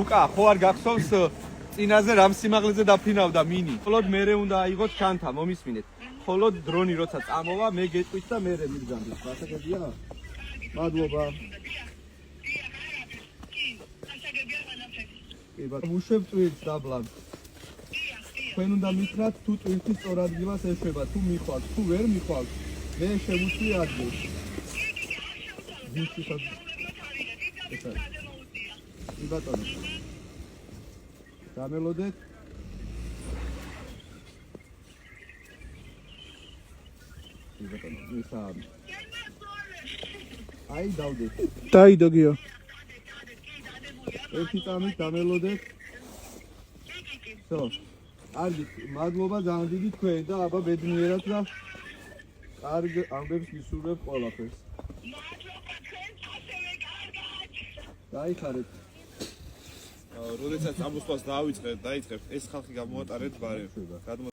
ბუკა ხო არ გახსოვს წინაზე რამ სიმაღლეზე დაფრინავდა მინი. მხოლოდ მერე უნდა აიღოთ ჩანთა, მომისმინეთ. მხოლოდ დრონი როცა წამოვა, მე გეტყვით და მერე მიგზავნით. გასაგებია? მადლობა. კი ბატონო, უშვებ ტვირთს დაბლად. თქვენ უნდა მითხრათ თუ ტვირთი სწორ ადგილას ეშვება, თუ მიხვალთ, თუ ვერ მიხვალთ. მე შემოწვი ადგილს. კი ბატონო. დამელოდეთ. კი ბატონო, მისაამი. აი დავდეთ. დაიდო გიო. ერთი წამით დამელოდეთ. ხო. კარგი, მადლობა ძალიან დიდი თქვენ და აბა ბედნიერად და კარგ ამბებს გისურვებ ყველაფერს. დაიხარეთ. როდესაც ამბოსვას დაიწყებთ, ეს ხალხი გამოვატარეთ ბარემ.